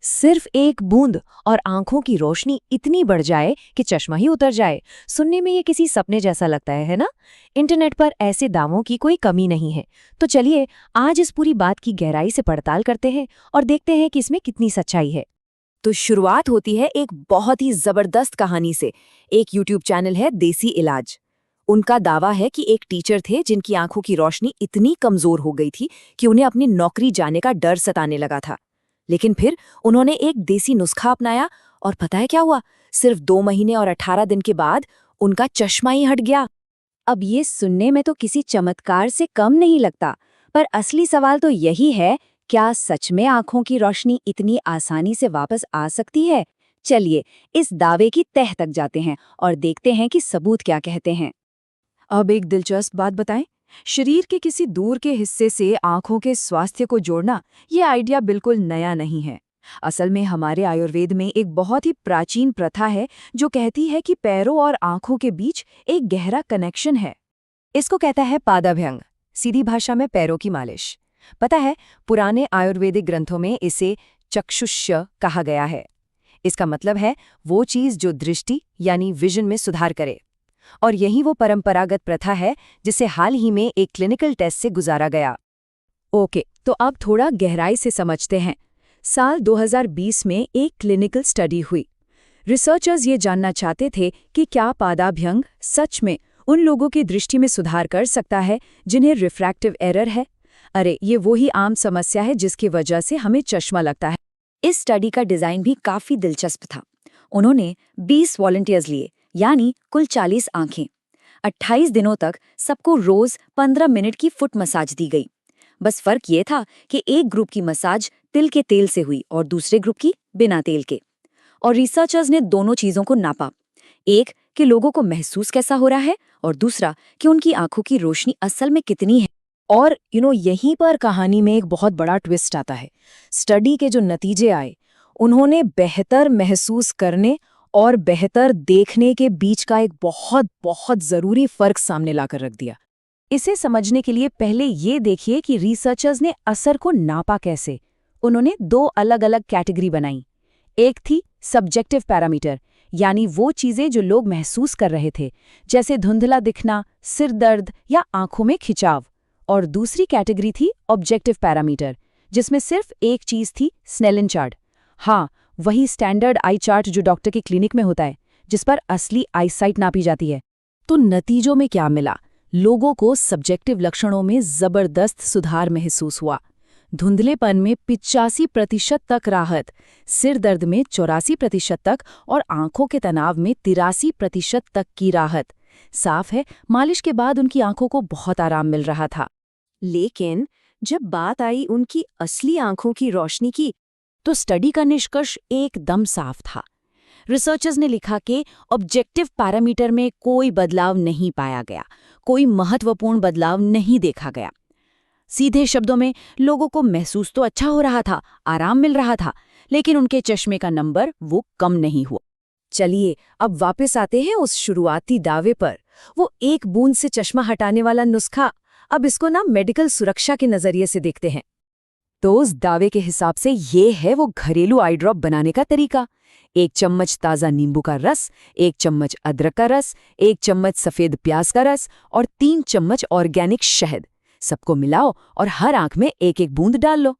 सिर्फ एक बूंद और आंखों की रोशनी इतनी बढ़ जाए कि चश्मा ही उतर जाए। सुनने में ये किसी सपने जैसा लगता है ना? इंटरनेट पर ऐसे दावों की कोई कमी नहीं है। तो चलिए आज इस पूरी बात की गहराई से पड़ताल करते हैं और देखते हैं कि इसमें कितनी सच्चाई है। तो शुरुआत होती है एक बहुत ही जबरदस्त कहानी से। एक यूट्यूब चैनल है देसी इलाज। उनका दावा है कि एक टीचर थे जिनकी आंखों की रोशनी इतनी कमजोर हो गई थी कि उन्हें अपनी नौकरी जाने का डर सताने लगा था। लेकिन फिर उन्होंने एक देसी नुस्खा अपनाया और पता है क्या हुआ? सिर्फ 2 महीने और 18 दिन के बाद उनका चश्मा ही हट गया। अब ये सुनने में तो किसी चमत्कार से कम नहीं लगता, पर असली सवाल तो यही है, क्या सच में आंखों की रोशनी इतनी आसानी से वापस आ सकती है? चलिए इस दावे की तह तक जाते हैं और देखते हैं कि सबूत क्या कहते हैं। अब एक दिलचस्प बात बताएं। शरीर के किसी दूर के हिस्से से आंखों के स्वास्थ्य को जोड़ना, ये आइडिया बिल्कुल नया नहीं है। असल में हमारे आयुर्वेद में एक बहुत ही प्राचीन प्रथा है जो कहती है कि पैरों और आंखों के बीच एक गहरा कनेक्शन है। इसको कहता है पादाभ्यंग, सीधी भाषा में पैरों की मालिश। पता है, पुराने आयुर्वेदिक ग्रंथों में इसे चक्षुष्य कहा गया है। इसका मतलब है वो चीज जो दृष्टि यानी विजन में सुधार करे। और यही वो परंपरागत प्रथा है जिसे हाल ही में एक क्लिनिकल टेस्ट से गुजारा गया। ओके, तो अब थोड़ा गहराई से समझते हैं। साल 2020 में एक क्लिनिकल स्टडी हुई। रिसर्चर्स ये जानना चाहते थे कि क्या पादाभ्यंग सच में उन लोगों की दृष्टि में सुधार कर सकता है जिन्हें रिफ्रैक्टिव एरर है। अरे, ये वही आम समस्या है जिसकी वजह से हमें चश्मा लगता है। इस स्टडी का डिजाइन भी काफी दिलचस्प था। उन्होंने 20 वॉलंटियर्स लिए, यानी कुल 40 आंखें। 28 दिनों तक सबको रोज 15 मिनट की फुट मसाज दी गई। बस फर्क ये था कि एक ग्रुप की मसाज तिल के तेल से हुई और दूसरे ग्रुप की बिना तेल के। और रिसर्चर्स ने दोनों चीजों को नापा, एक कि लोगों को महसूस कैसा हो रहा है और दूसरा कि उनकी आंखों की रोशनी असल में कितनी है। और यहीं पर कहानी में एक बहुत बड़ा ट्विस्ट आता है। स्टडी के जो नतीजे आए, उन्होंने बेहतर महसूस करने और बेहतर देखने के बीच का एक बहुत बहुत जरूरी फर्क सामने लाकर रख दिया। इसे समझने के लिए पहले ये देखिए कि रिसर्चर्स ने असर को नापा कैसे। उन्होंने 2 अलग-अलग कैटेगरी बनाई। एक थी सब्जेक्टिव पैरामीटर, यानी वो चीजें जो लोग महसूस कर रहे थे, जैसे धुंधला दिखना, सिर दर्द या आंखों में खिंचाव। और दूसरी कैटेगरी थी ऑब्जेक्टिव पैरामीटर, जिसमें सिर्फ एक चीज थी, स्नेलिन चार्ट। हाँ, वही स्टैंडर्ड आई चार्ट जो डॉक्टर के क्लिनिक में होता है, जिस पर असली आईसाइट नापी जाती है। तो नतीजों में क्या मिला? लोगों को सब्जेक्टिव लक्षणों में जबरदस्त सुधार महसूस हुआ। धुंधलेपन में 85% तक राहत, सिर दर्द में 84% तक और आंखों के तनाव में 83% तक की राहत। साफ है, मालिश के बाद उनकी आंखों को बहुत आराम मिल रहा था। लेकिन जब बात आई उनकी असली आंखों की रोशनी की, तो स्टडी का निष्कर्ष एकदम साफ था। रिसर्चर्स ने लिखा कि ऑब्जेक्टिव पैरामीटर में कोई बदलाव नहीं पाया गया, कोई महत्वपूर्ण बदलाव नहीं देखा गया। सीधे शब्दों में, लोगों को महसूस तो अच्छा हो रहा था, आराम मिल रहा था, लेकिन उनके चश्मे का नंबर वो कम नहीं हुआ। चलिए अब वापस आते हैं उस शुरुआती दावे पर, वो एक बूंद से चश्मा हटाने वाला नुस्खा। अब इसको मेडिकल सुरक्षा के नजरिए से देखते हैं। तो उस दावे के हिसाब से ये है वो घरेलू आई ड्रॉप बनाने का तरीका। 1 चम्मच ताज़ा नींबू का रस, 1 चम्मच अदरक का रस, 1 चम्मच सफ़ेद प्याज का रस और 3 चम्मच ऑर्गेनिक शहद। सबको मिलाओ और हर आंख में 1-1 बूंद डाल लो।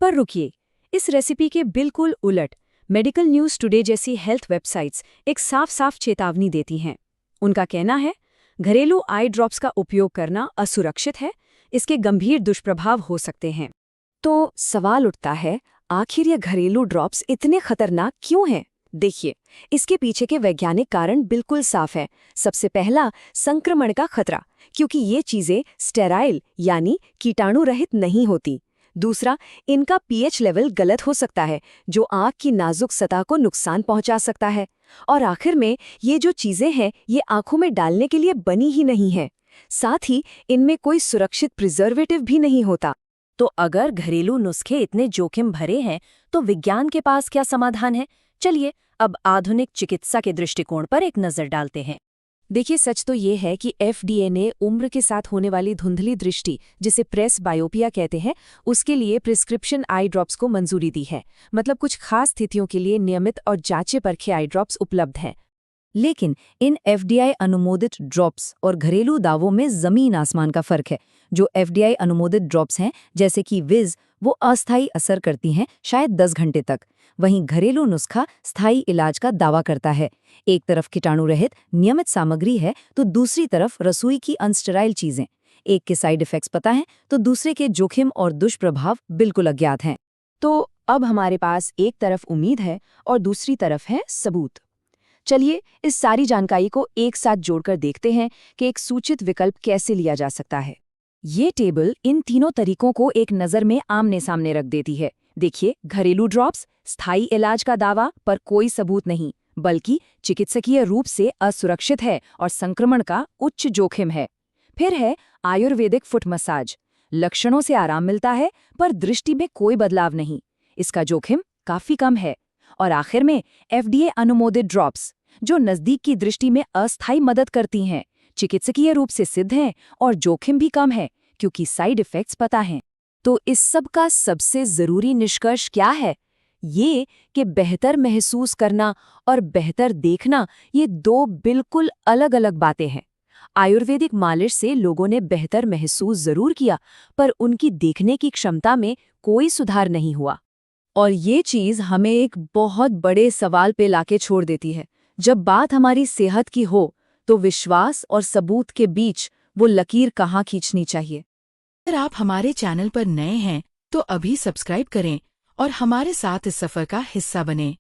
पर रुकिए, इस रेसिपी के बिल्कुल उलट मेडिकल न्यूज़ टुडे जैसी हेल्थ वेबसाइट्स एक साफ-साफ चेतावनी देती हैं। उनका कहना है, घरेलू आई ड्रॉप्स का उपयोग करना असुरक्षित है, इसके गंभीर दुष्प्रभाव हो सकते हैं। तो सवाल उठता है, आखिर ये घरेलू ड्रॉप्स इतने खतरनाक क्यों हैं? देखिए, इसके पीछे के वैज्ञानिक कारण बिल्कुल साफ है। सबसे पहला, संक्रमण का खतरा, क्योंकि ये चीजें स्टेराइल यानी कीटाणु रहित नहीं होती। दूसरा, इनका पीएच लेवल गलत हो सकता है, जो आंख की नाजुक सतह को नुकसान पहुंचा सकता है। और आखिर में, ये जो चीजें हैं, ये आंखों में डालने के लिए बनी ही नहीं है। साथ ही इनमें कोई सुरक्षित प्रिजर्वेटिव भी नहीं होता। तो अगर घरेलू नुस्खे इतने जोखिम भरे हैं, तो विज्ञान के पास क्या समाधान है? चलिए अब आधुनिक चिकित्सा के दृष्टिकोण पर एक नजर डालते हैं। देखिए, सच तो ये है कि FDA ने उम्र के साथ होने वाली धुंधली दृष्टि, जिसे प्रेस बायोपिया कहते हैं, उसके लिए प्रिस्क्रिप्शन आई ड्रॉप्स को मंजूरी दी है। मतलब कुछ खास स्थितियों के लिए नियमित और जांचे परखे आई ड्रॉप्स उपलब्ध हैं। लेकिन इन एफडीआई अनुमोदित ड्रॉप्स और घरेलू दावों में जमीन आसमान का फर्क है। जो एफडीआई अनुमोदित ड्रॉप्स हैं, जैसे कि विज, वो अस्थायी असर करती हैं, शायद 10 घंटे तक। वहीं घरेलू नुस्खा स्थायी इलाज का दावा करता है। एक तरफ कीटाणु रहित नियमित सामग्री है, तो दूसरी तरफ रसोई की अनस्टेराइल चीजें। एक के साइड इफेक्ट्स पता है, तो दूसरे के जोखिम और दुष्प्रभाव बिल्कुल अज्ञात हैं। तो अब हमारे पास एक तरफ उम्मीद है और दूसरी तरफ है सबूत। चलिए इस सारी जानकारी को एक साथ जोड़कर देखते हैं कि एक सूचित विकल्प कैसे लिया जा सकता है। ये टेबल इन तीनों तरीकों को एक नज़र में आमने सामने रख देती है। देखिए, घरेलू ड्रॉप्स, स्थायी इलाज का दावा पर कोई सबूत नहीं, बल्कि चिकित्सकीय रूप से असुरक्षित है और संक्रमण का उच्च जोखिम है। फिर है आयुर्वेदिक फुट मसाज, लक्षणों से आराम मिलता है पर दृष्टि में कोई बदलाव नहीं, इसका जोखिम काफी कम है। और आखिर में FDA अनुमोदित ड्रॉप्स, जो नज़दीक की दृष्टि में अस्थायी मदद करती हैं, चिकित्सकीय रूप से सिद्ध हैं और जोखिम भी कम है क्योंकि साइड इफ़ेक्ट्स पता हैं। तो इस सब का सबसे ज़रूरी निष्कर्ष क्या है? ये कि बेहतर महसूस करना और बेहतर देखना, ये दो बिल्कुल अलग-अलग बातें हैं। आयुर्वेदिक मालिश से लोगों ने बेहतर महसूस ज़रूर किया, पर उनकी देखने की क्षमता में कोई सुधार नहीं हुआ। और ये चीज़ हमें एक बहुत बड़े सवाल पे लाके छोड़ देती है। जब बात हमारी सेहत की हो, तो विश्वास और सबूत के बीच वो लकीर कहाँ खींचनी चाहिए? अगर आप हमारे चैनल पर नए हैं, तो अभी सब्सक्राइब करें और हमारे साथ इस सफ़र का हिस्सा बनें।